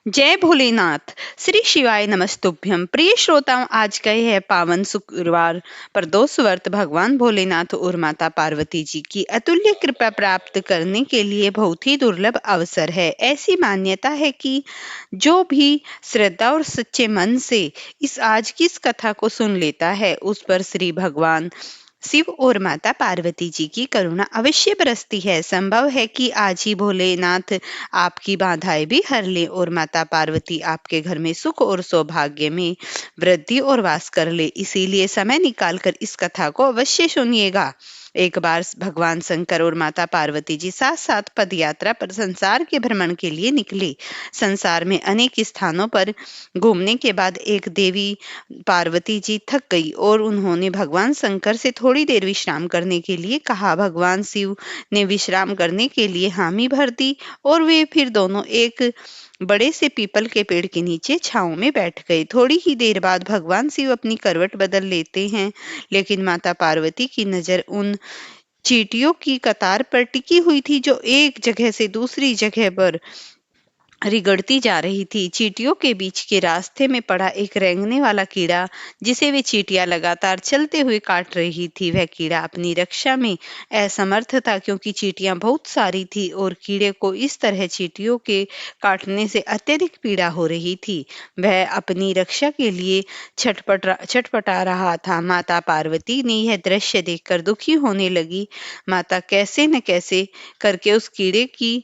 जय भोलेनाथ। श्री शिवाय नमस्तुभ्यम। प्रिय श्रोताओं, आज का यह पावन शुक्रवार प्रदोष व्रत भगवान भोलेनाथ और माता पार्वती जी की अतुल्य कृपा प्राप्त करने के लिए बहुत ही दुर्लभ अवसर है। ऐसी मान्यता है कि जो भी श्रद्धा और सच्चे मन से इस आज की इस कथा को सुन लेता है, उस पर श्री भगवान शिव और माता पार्वती जी की करुणा अवश्य बरसती है। संभव है कि आज ही भोलेनाथ आपकी बाधाएं भी हर ले और माता पार्वती आपके घर में सुख और सौभाग्य में वृद्धि और वास कर ले। इसीलिए समय निकालकर इस कथा को अवश्य सुनिएगा। एक बार भगवान शंकर और माता पार्वती जी साथ साथ पद यात्रा पर संसार के भ्रमण के लिए निकले। संसार में अनेक स्थानों पर घूमने के बाद एक देवी पार्वती जी थक गई और उन्होंने भगवान शंकर से थोड़ी देर विश्राम करने के लिए कहा। भगवान शिव ने विश्राम करने के लिए हामी भर दी और वे फिर दोनों एक बड़े से पीपल के पेड़ के नीचे छांव में बैठ गए। थोड़ी ही देर बाद भगवान शिव अपनी करवट बदल लेते हैं, लेकिन माता पार्वती की नजर उन चींटियों की कतार पर टिकी हुई थी जो एक जगह से दूसरी जगह पर रिगड़ती जा रही थी। चींटियों के बीच के रास्ते में पड़ा एक रेंगने वाला कीड़ा, जिसे वे चींटियां लगातार चलते हुए काट रही थी। वह कीड़ा अपनी रक्षा में असमर्थ था, क्योंकि चींटियां बहुत सारी थी और कीड़े को इस तरह चींटियों के काटने से अत्यधिक पीड़ा हो रही थी। वह अपनी रक्षा के लिए छटपटा रहा था। माता पार्वती ने यह दृश्य देखकर दुखी होने लगी। माता कैसे न कैसे करके उस कीड़े की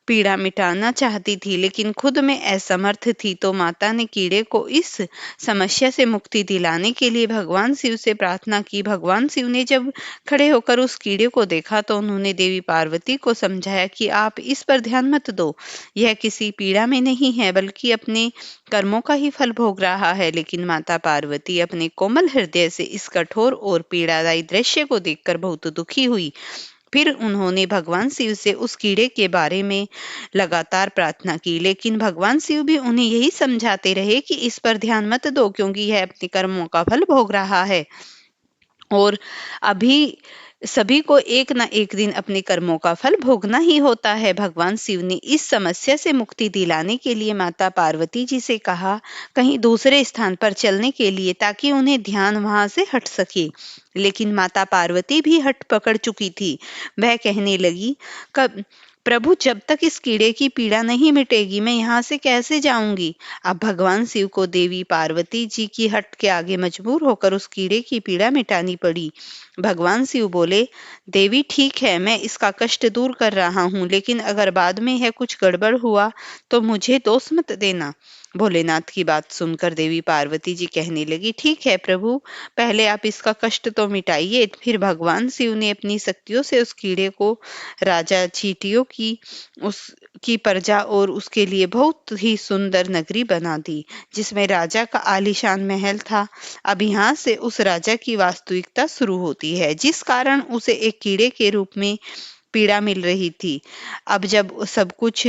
पीड़ा मिटाना चाहती थी, लेकिन खुद में असमर्थ थी। तो माता ने कीड़े को इस समस्या से मुक्ति दिलाने के लिए भगवान शिव से प्रार्थना की। भगवान शिव ने जब खड़े होकर उस कीड़े को देखा तो उन्होंने देवी पार्वती को समझाया कि आप इस पर ध्यान मत दो। यह किसी पीड़ा में नहीं है, बल्कि अपने कर्मों का ही फल भोग रहा है। लेकिन माता पार्वती अपने कोमल हृदय से इस कठोर और पीड़ादायी दृश्य को देखकर बहुत दुखी हुई। फिर उन्होंने भगवान शिव से उस कीड़े के बारे में लगातार प्रार्थना की, लेकिन भगवान शिव भी उन्हें यही समझाते रहे कि इस पर ध्यान मत दो, क्योंकि यह अपने कर्मों का फल भोग रहा है और अभी सभी को एक ना एक दिन अपने कर्मों का फल भोगना ही होता है। भगवान शिव ने इस समस्या से मुक्ति दिलाने के लिए माता पार्वती जी से कहा कहीं दूसरे स्थान पर चलने के लिए, ताकि उन्हें ध्यान वहां से हट सके। लेकिन माता पार्वती भी हट पकड़ चुकी थी। वह कहने लगी, कब प्रभु, जब तक इस कीड़े की पीड़ा नहीं मिटेगी मैं यहाँ से कैसे जाऊंगी। अब भगवान शिव को देवी पार्वती जी की हट के आगे मजबूर होकर उस कीड़े की पीड़ा मिटानी पड़ी। भगवान शिव बोले, देवी ठीक है, मैं इसका कष्ट दूर कर रहा हूँ, लेकिन अगर बाद में यह कुछ गड़बड़ हुआ तो मुझे दोष मत देना। भोलेनाथ की बात सुनकर देवी पार्वती जी कहने लगी, ठीक है प्रभु, पहले आप इसका कष्ट तो मिटाइए। फिर भगवान शिव ने अपनी शक्तियों से उस कीड़े को राजा चींटियों की उसकी प्रजा और उसके लिए बहुत ही सुंदर नगरी बना दी, जिसमें राजा का आलीशान महल था। अब यहाँ से उस राजा की वास्तविकता शुरू होती है, जिस कारण उसे एक कीड़े के रूप में पीड़ा मिल रही थी। अब जब सब कुछ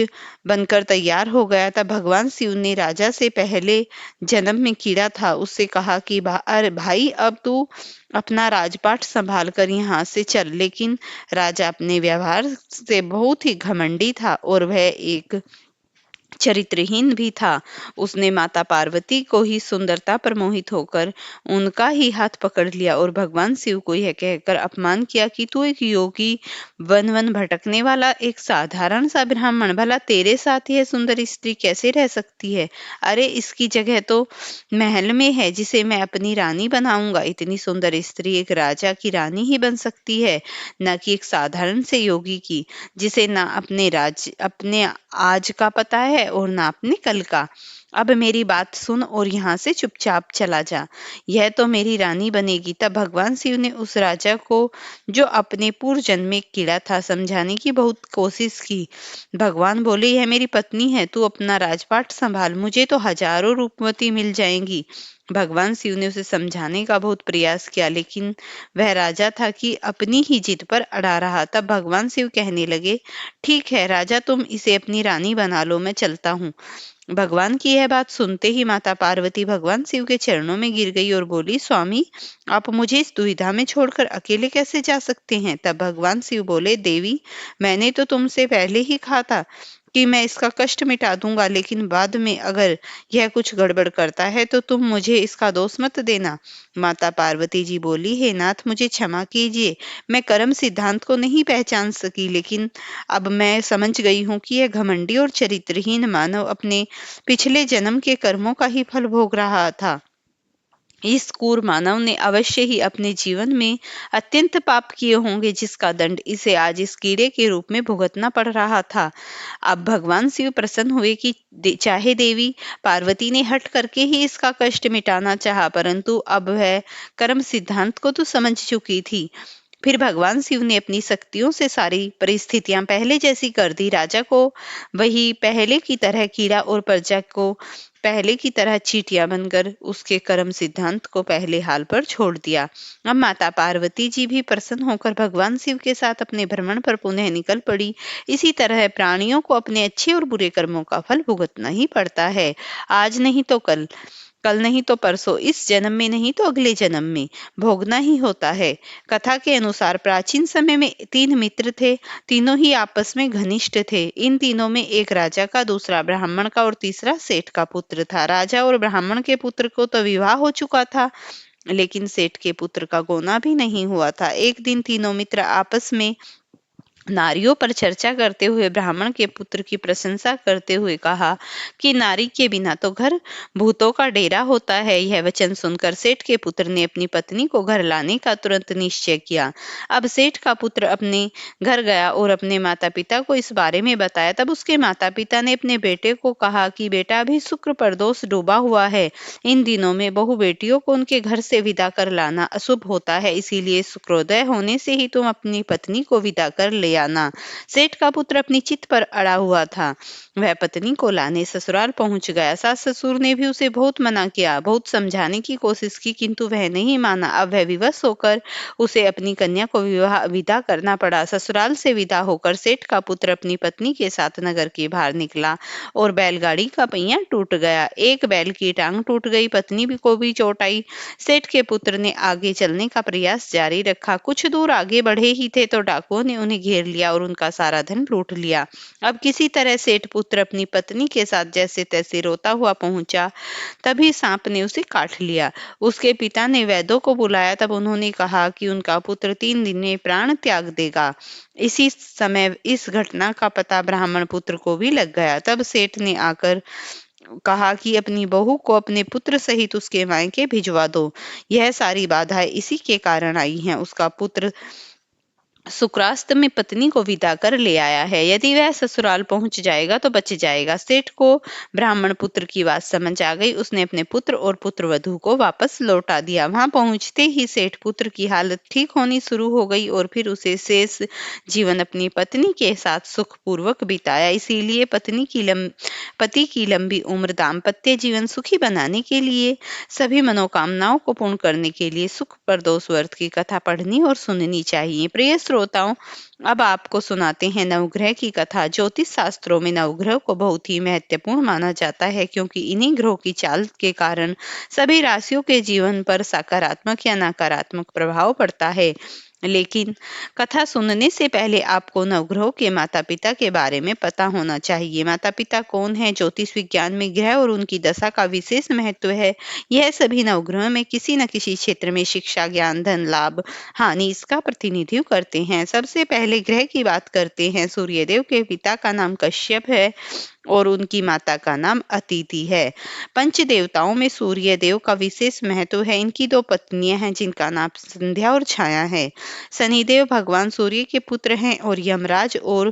बनकर तैयार हो गया, तब भगवान शिव ने राजा से पहले जन्म में कीड़ा था उससे कहा कि अरे भाई, अब तू अपना राजपाट संभाल कर यहाँ से चल। लेकिन राजा अपने व्यवहार से बहुत ही घमंडी था और वह एक चरित्रहीन भी था। उसने माता पार्वती को ही सुंदरता पर मोहित होकर उनका ही हाथ पकड़ लिया और भगवान शिव को यह कहकर अपमान किया कि तू एक योगी, वन वन भटकने वाला एक साधारण सा ब्राह्मण, भला तेरे साथ यह सुंदर स्त्री कैसे रह सकती है। अरे इसकी जगह तो महल में है, जिसे मैं अपनी रानी बनाऊंगा। इतनी सुंदर स्त्री एक राजा की रानी ही बन सकती है, न कि एक साधारण से योगी की, जिसे ना अपने आज का पता है और ना अपने कल का। अब मेरी बात सुन और यहाँ से चुपचाप चला जा, यह तो मेरी रानी बनेगी। तब भगवान शिव ने उस राजा को, जो अपने पूर्व जन्म में कीड़ा था, समझाने की बहुत कोशिश की। भगवान बोले, यह मेरी पत्नी है, तू अपना राजपाट संभाल, मुझे तो हजारों रूपवती मिल जाएंगी। भगवान शिव ने उसे समझाने का बहुत प्रयास किया, लेकिन वह राजा था कि अपनी ही जिद पर अड़ा रहा। तब भगवान शिव कहने लगे, ठीक है राजा, तुम इसे अपनी रानी बना लो, मैं चलता हूँ। भगवान की यह बात सुनते ही माता पार्वती भगवान शिव के चरणों में गिर गई और बोली, स्वामी, आप मुझे इस दुविधा में छोड़कर अकेले कैसे जा सकते हैं। तब भगवान शिव बोले, देवी, मैंने तो तुमसे पहले ही कहा था कि मैं इसका कष्ट मिटा दूंगा, लेकिन बाद में अगर यह कुछ गड़बड़ करता है तो तुम मुझे इसका दोष मत देना। माता पार्वती जी बोली, हे नाथ, मुझे क्षमा कीजिए, मैं कर्म सिद्धांत को नहीं पहचान सकी, लेकिन अब मैं समझ गई हूँ कि यह घमंडी और चरित्रहीन मानव अपने पिछले जन्म के कर्मों का ही फल भोग रहा था। इस क्रूर मानव ने अवश्य ही अपने जीवन में अत्यंत पाप किए होंगे, जिसका दंड इसे आज इस कीड़े के रूप में भुगतना पड़ रहा था। अब भगवान शिव प्रसन्न हुए कि चाहे देवी पार्वती ने हट करके ही इसका कष्ट मिटाना चाहा, परंतु अब वह कर्म सिद्धांत को तो समझ चुकी थी। फिर भगवान शिव ने अपनी शक्तियों से सारी परिस्थितियां पहले जैसी कर दी। राजा को वही पहले की तरह कीड़ा और प्रजा को पहले की तरह चींटियां बनकर उसके कर्म सिद्धांत को पहले हाल पर छोड़ दिया। अब माता पार्वती जी भी प्रसन्न होकर भगवान शिव के साथ अपने भ्रमण पर पुनः निकल पड़ी। इसी तरह प्राणियों को अपने अच्छे और बुरे कर्मों का फल भुगतना ही पड़ता है। आज नहीं तो कल, कल नहीं तो परसों, इस जन्म में नहीं तो अगले जन्म में भोगना ही होता है। कथा के अनुसार प्राचीन समय में 3 मित्र थे। तीनों ही आपस में घनिष्ठ थे। इन तीनों में एक राजा का, दूसरा ब्राह्मण का और तीसरा सेठ का पुत्र था। राजा और ब्राह्मण के पुत्र को तो विवाह हो चुका था, लेकिन सेठ के पुत्र का गोना भी नहीं हुआ था। एक दिन तीनों मित्र आपस में नारियों पर चर्चा करते हुए ब्राह्मण के पुत्र की प्रशंसा करते हुए कहा कि नारी के बिना तो घर भूतों का डेरा होता है। यह वचन सुनकर सेठ के पुत्र ने अपनी पत्नी को घर लाने का तुरंत निश्चय किया। अब सेठ का पुत्र अपने घर गया और अपने माता पिता को इस बारे में बताया। तब उसके माता पिता ने अपने बेटे को कहा कि बेटा, अभी शुक्र प्रदोष डूबा हुआ है। इन दिनों में बहु बेटियों को उनके घर से विदा कर लाना अशुभ होता है, इसीलिए शुक्रोदय होने से ही तुम अपनी पत्नी को विदा कर ले आना। सेठ का पुत्र अपनी चित पर अड़ा हुआ था। वह पत्नी को लाने ससुराल पहुंच गया। सास ससुर ने भी उसे बहुत मना किया, बहुत समझाने की कोशिश की, किंतु वह नहीं माना। अब वह विवश होकर उसे अपनी कन्या को विदा करना पड़ा। ससुराल से विदा होकर सेठ का पुत्र अपनी पत्नी के साथ नगर के बाहर निकला और बैलगाड़ी का पहिया टूट गया। एक बैल की टांग टूट गई, पत्नी को भी चोट आई। सेठ के पुत्र ने आगे चलने का प्रयास जारी रखा। कुछ दूर आगे बढ़े ही थे तो डाकुओं ने उन्हें घेर लिया और उनका सारा धन लूट लिया। अब किसी तरह सेठ पुत्र अपनी पत्नी के साथ जैसे तैसे रोता हुआ पहुंचा, तभी सांप ने उसे काट लिया। उसके पिता ने वैद्यों को बुलाया। तब उन्होंने कहा कि उनका पुत्र 3 दिन में प्राण त्याग देगा। इसी समय इस घटना का पता ब्राह्मण पुत्र को भी लग गया। तब सेठ ने आकर कहा कि अपनी बहू को अपने पुत्र सहित उसके मायके भिजवा दो। यह सारी बाधाएं इसी के कारण आई हैं। उसका पुत्र शुक्रास्त में पत्नी को विदा कर ले आया है। यदि वह ससुराल पहुंच जाएगा तो बच जाएगा। सेठ को ब्राह्मण पुत्र की बात समझ आ गई। उसने अपने पुत्र और पुत्रवधू को वापस लौटा दिया। वहां पहुंचते ही सेठ पुत्र की हालत ठीक होनी शुरू हो गई और फिर उसे शेष जीवन अपनी पत्नी के साथ सुखपूर्वक बिताया। इसीलिए पति की लंबी उम्र, दाम्पत्य जीवन सुखी बनाने के लिए, सभी मनोकामनाओं को पूर्ण करने के लिए सुख प्रदोष व्रत की कथा पढ़नी और सुननी चाहिए। प्रिय श्रोताओं, अब आपको सुनाते हैं नवग्रह की कथा। ज्योतिष शास्त्रों में नवग्रह को बहुत ही महत्वपूर्ण माना जाता है, क्योंकि इन्हीं ग्रहों की चाल के कारण सभी राशियों के जीवन पर सकारात्मक या नकारात्मक प्रभाव पड़ता है। लेकिन कथा सुनने से पहले आपको नवग्रहों के माता पिता के बारे में पता होना चाहिए। माता पिता कौन है? ज्योतिष विज्ञान में ग्रह और उनकी दशा का विशेष महत्व है। यह सभी नवग्रहों में किसी न किसी क्षेत्र में शिक्षा, ज्ञान, धन लाभ, हानि इसका प्रतिनिधित्व करते हैं। सबसे पहले ग्रह की बात करते हैं। सूर्यदेव के पिता का नाम कश्यप है और उनकी माता का नाम अदिति है। पंच देवताओं में सूर्य देव का विशेष महत्व है। इनकी 2 पत्नियां हैं जिनका नाम संध्या और छाया है। शनिदेव भगवान सूर्य के पुत्र हैं और यमराज और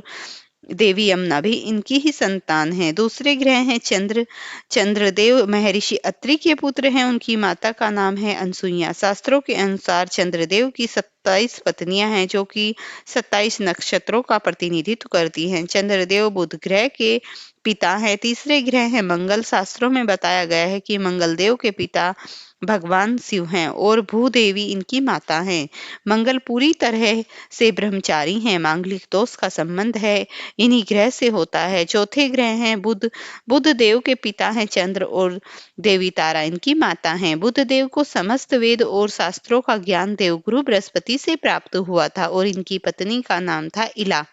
देवी यमुना भी इनकी ही संतान है। दूसरे ग्रह हैं चंद्र। चंद्रदेव महर्षि अत्रि के पुत्र हैं। उनकी माता का नाम है अनसुईया। शास्त्रों के अनुसार चंद्रदेव की 27 पत्नियां हैं, जो कि 27 नक्षत्रों का प्रतिनिधित्व करती हैं। चंद्रदेव बुध ग्रह के पिता है। तीसरे ग्रह है मंगल। शास्त्रों में बताया गया है कि मंगल देव के पिता भगवान शिव हैं और भूदेवी इनकी माता हैं। मंगल पूरी तरह से ब्रह्मचारी हैं। मांगलिक दोष का संबंध है इन्हीं ग्रह से होता है। चौथे ग्रह हैं बुध। बुध देव के पिता हैं चंद्र और देवी तारा इनकी माता हैं। बुध देव को समस्त वेद और शास्त्रों का ज्ञान देवगुरु बृहस्पति से प्राप्त हुआ था और इनकी पत्नी का नाम था इला।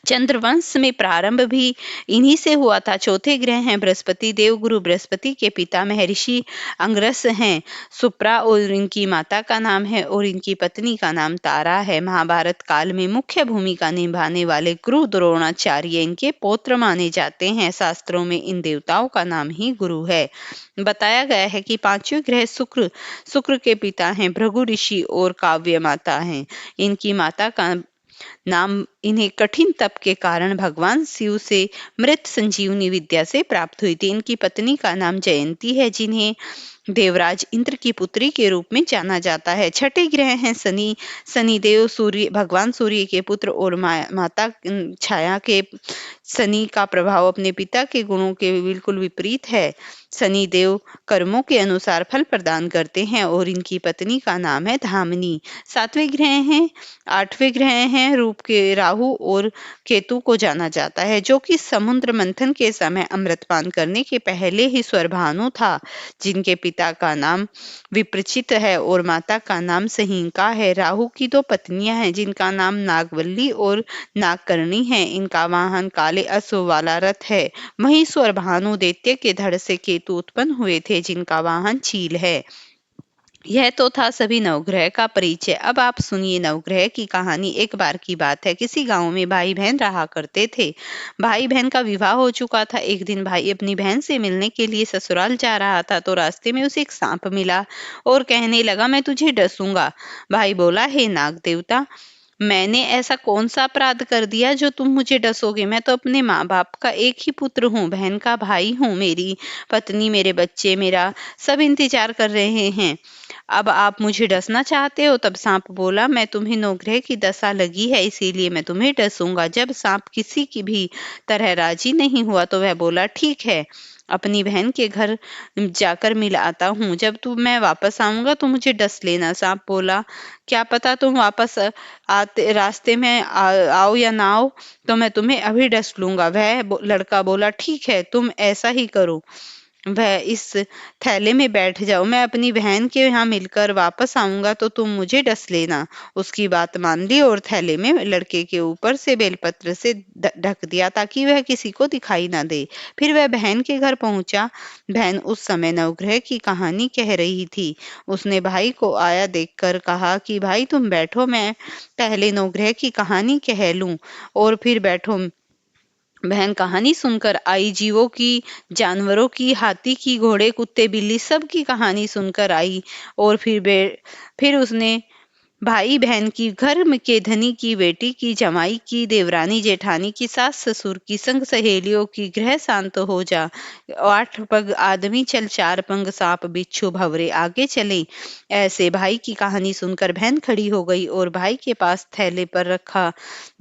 चंद्रवंश में प्रारंभ भी इन्हीं से हुआ था। चौथे ग्रह हैं बृहस्पति। देवगुरु बृहस्पति के पिता महर्षि अंगरस हैं। सुप्रा और इनकी माता का नाम है और इनकी पत्नी का नाम तारा है। महाभारत काल में मुख्य भूमिका निभाने वाले गुरु द्रोणाचार्य इनके पौत्र माने जाते हैं। शास्त्रों में इन देवताओं का नाम ही गुरु है। बताया गया है कि पांचवें ग्रह शुक्र के पिता हैं भृगु ऋषि और काव्य माता हैं। इनकी माता का नाम इन्हें कठिन तप के कारण भगवान शिव से मृत संजीवनी विद्या से प्राप्त हुई थी। इनकी पत्नी का नाम जयंती है, जिन्हें देवराज इंद्र की पुत्री के रूप में जाना जाता है। छठे ग्रह हैं शनि। शनिदेव सूर्य भगवान सूर्य के पुत्र और माता छाया के शनि का प्रभाव अपने पिता के गुणों के बिल्कुल विपरीत है। शनिदेव कर्मों के अनुसार फल प्रदान करते हैं और इनकी पत्नी का नाम है धामिनी। सातवें ग्रह हैं आठवें ग्रह हैं रूप के राहु और केतु को जाना जाता है, जो कि समुद्र मंथन के समय अमृतपान करने के पहले ही स्वरभानु था, जिनके पिता का नाम विप्रचित है और माता का नाम सहींका है। राहु की दो पत्नियां हैं, जिनका नाम नागवल्ली और नागकर्णी है। इनका वाहन काले अश्व वाला रथ है। वहीं स्वरभानु दैत्य के धड़ से केतु उत्पन्न हुए थे, जिनका वाहन चील है। यह तो था सभी नवग्रह का परिचय। अब आप सुनिए नवग्रह की कहानी। एक बार की बात है, किसी गांव में भाई बहन रहा करते थे। भाई बहन का विवाह हो चुका था। एक दिन भाई अपनी बहन से मिलने के लिए ससुराल जा रहा था, तो रास्ते में उसे एक सांप मिला और कहने लगा, मैं तुझे डसूंगा। भाई बोला, हे नाग देवता, मैंने ऐसा कौन सा अपराध कर दिया जो तुम मुझे डसोगे? मैं तो अपने माँ बाप का एक ही पुत्र हूँ, बहन का भाई हूँ। मेरी पत्नी, मेरे बच्चे, मेरा सब इंतजार कर रहे हैं। अब आप मुझे डसना चाहते हो? तब सांप बोला, मैं तुम्हें नवग्रह की दशा लगी है, इसीलिए मैं तुम्हें डसूंगा। जब सांप किसी की भी तरह राजी नहीं हुआ, तो वह बोला, ठीक है, अपनी बहन के घर जाकर मिल आता हूँ। जब मैं वापस आऊंगा तो मुझे डस लेना। सांप बोला, क्या पता तुम वापस आते रास्ते में आओ या ना आओ, तो मैं तुम्हें अभी डस लूंगा। वह लड़का बोला, ठीक है, तुम ऐसा ही करो। वह इस थैले में बैठ जाओ, मैं अपनी बहन के यहाँ मिलकर वापस आऊंगा तो तुम मुझे डस लेना। उसकी बात मान ली और थैले में लड़के के ऊपर से बेलपत्र से ढक दिया, ताकि वह किसी को दिखाई ना दे। फिर वह बहन के घर पहुंचा। बहन उस समय नवग्रह की कहानी कह रही थी। उसने भाई को आया देखकर कहा कि भाई तुम बैठो, मैं पहले नवग्रह की कहानी कह लूं और फिर बैठो। बहन कहानी सुनकर आई। जीवों की, जानवरों की, हाथी की, घोड़े, कुत्ते, बिल्ली, सब की कहानी सुनकर आई। और फिर उसने भाई बहन की, घर में के धनी की, बेटी की, जमाई की, देवरानी जेठानी की, सास ससुर की, संग सहेलियों की, ग्रह शांत हो जा, 8 पग आदमी चल, 4 पंग सांप बिच्छू भंवरे आगे चले। ऐसे भाई की कहानी सुनकर बहन खड़ी हो गई और भाई के पास थैले पर रखा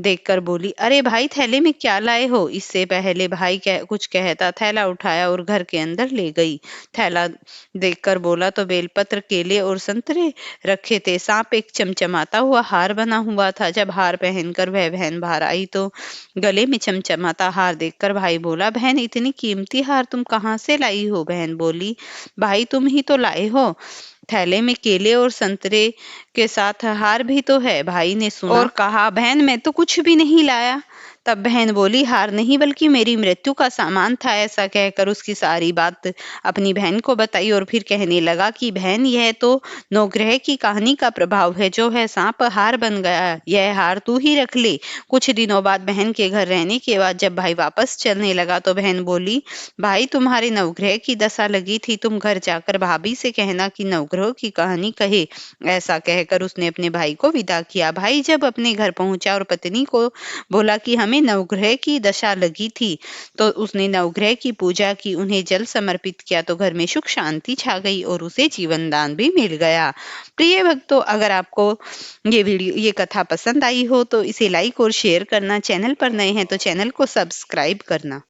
देखकर बोली, अरे भाई, थैले में क्या लाए हो? इससे पहले भाई कुछ कहता थैला उठाया और घर के अंदर ले गई। थैला देखकर बोला तो बेलपत्र, केले और संतरे रखे थे। सांप एक चमचमाता हुआ हार बना हुआ था। जब हार पहनकर वह बहन बाहर आई तो गले में चमचमाता हार देखकर भाई बोला, बहन, इतनी कीमती हार तुम कहाँ से लाई हो? बहन बोली, भाई तुम ही तो लाए हो। थैले में केले और संतरे के साथ हार भी तो है। भाई ने सुना और कहा, बहन, मैं तो कुछ भी नहीं लाया। तब बहन बोली, हार नहीं बल्कि मेरी मृत्यु का सामान था। ऐसा कहकर उसकी सारी बात अपनी बहन को बताई और फिर कहने लगा कि बहन, यह तो नवग्रह की कहानी का प्रभाव है। जो है सांप हार बन गया, यह हार तू ही रख ले। कुछ दिनों बाद बहन के घर रहने के बाद जब भाई वापस चलने लगा तो बहन बोली, भाई, तुम्हारे नवग्रह की दशा लगी थी, तुम घर जाकर भाभी से कहना कि नवग्रह की कहानी कहे। ऐसा कहकर उसने अपने भाई को विदा किया। भाई जब अपने घर पहुंचा और पत्नी को बोला कि हमें नवग्रह की दशा लगी थी, तो उसने नवग्रह की पूजा की, उन्हें जल समर्पित किया, तो घर में सुख शांति छा गई और उसे जीवन दान भी मिल गया। प्रिय भक्तों, अगर आपको ये कथा पसंद आई हो तो इसे लाइक और शेयर करना। चैनल पर नए हैं तो चैनल को सब्सक्राइब करना।